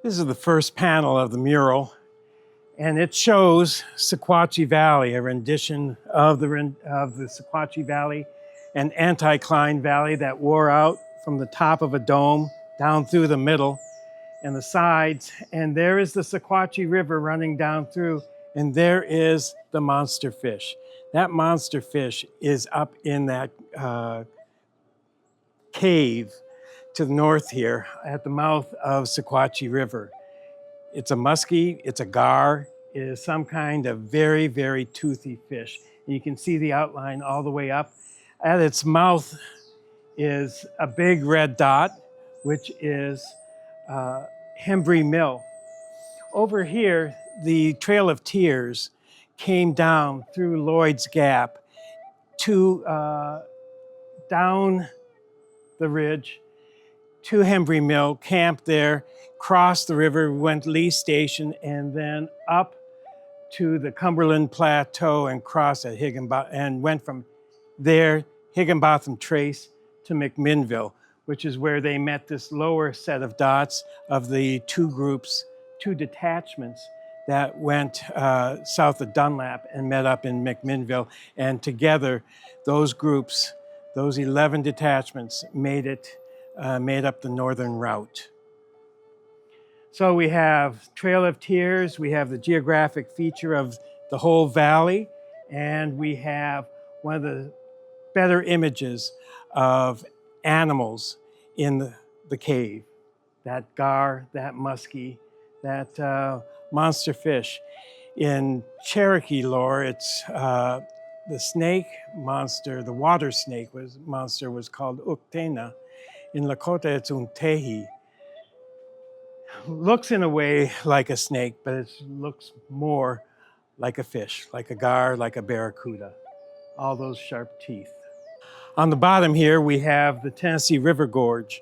This is the first panel of the mural, and it shows Sequatchie Valley, a rendition of the Sequatchie Valley, an anticline valley that wore out from the top of a dome down through the middle and the sides. And there is the Sequatchie River running down through, and there is the monster fish. That monster fish is up in that cave to the north here at the mouth of Sequatchie River. It's a muskie, it's a gar, it is some kind of very, very toothy fish. And you can see the outline all the way up. At its mouth is a big red dot, which is Hembry Mill. Over here, the Trail of Tears came down through Lloyd's Gap to down the ridge to Hembry Mill, camped there, crossed the river, went Lee Station, and then up to the Cumberland Plateau and crossed at Higginbotham, and went from there, Higginbotham Trace, to McMinnville, which is where they met this lower set of dots of the two groups, two detachments that went south of Dunlap and met up in McMinnville. And together, those groups, those 11 detachments, made up the northern route. So we have Trail of Tears, we have the geographic feature of the whole valley, and we have one of the better images of animals in the cave. That gar, that muskie, that monster fish. In Cherokee lore, it's the snake monster, the water snake monster was called Uktena. In Lakota, it's Untehi. Looks in a way like a snake, but it looks more like a fish, like a gar, like a barracuda. All those sharp teeth. On the bottom here, we have the Tennessee River Gorge.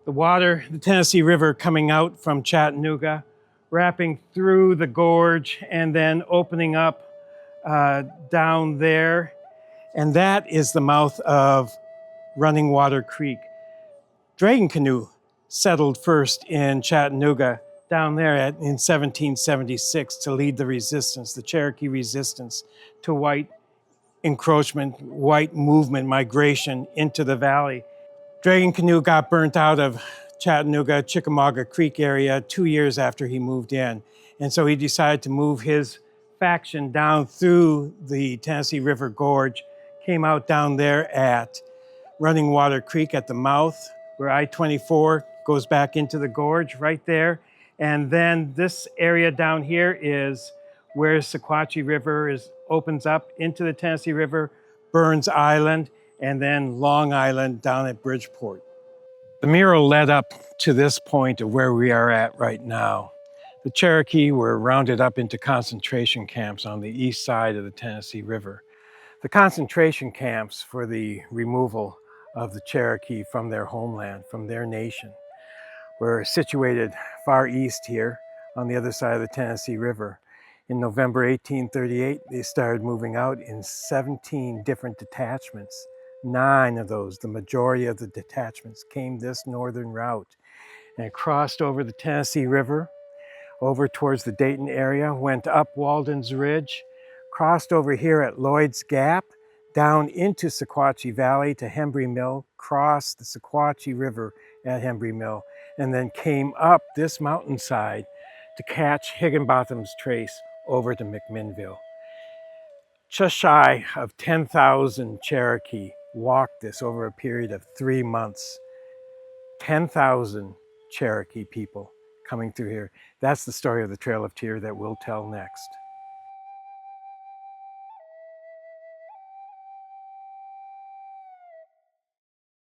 The Tennessee River coming out from Chattanooga, wrapping through the gorge and then opening up down there. And that is the mouth of Running Water Creek. Dragon canoe settled first in Chattanooga down there in 1776 to lead the resistance, the Cherokee resistance to white encroachment, white movement, migration into the valley. Dragon canoe got burnt out of Chattanooga, Chickamauga Creek area 2 years after he moved in. And so he decided to move his faction down through the Tennessee River Gorge, came out down there at Running Water Creek at the mouth, where I-24 goes back into the gorge right there. And then this area down here is where Sequatchie River opens up into the Tennessee River, Burns Island, and then Long Island down at Bridgeport. The mural led up to this point of where we are at right now. The Cherokee were rounded up into concentration camps on the east side of the Tennessee River. The concentration camps for the removal of the Cherokee from their homeland, from their nation, were situated far east here on the other side of the Tennessee River. In November 1838, they started moving out in 17 different detachments. 9 of those, the majority of the detachments, came this northern route and crossed over the Tennessee River, over towards the Dayton area, went up Walden's Ridge, crossed over here at Lloyd's Gap, down into Sequatchie Valley to Hembry Mill, crossed the Sequatchie River at Hembry Mill, and then came up this mountainside to catch Higginbotham's Trace over to McMinnville. Just shy of 10,000 Cherokee walked this over a period of 3 months. 10,000 Cherokee people coming through here. That's the story of the Trail of Tears that we'll tell next.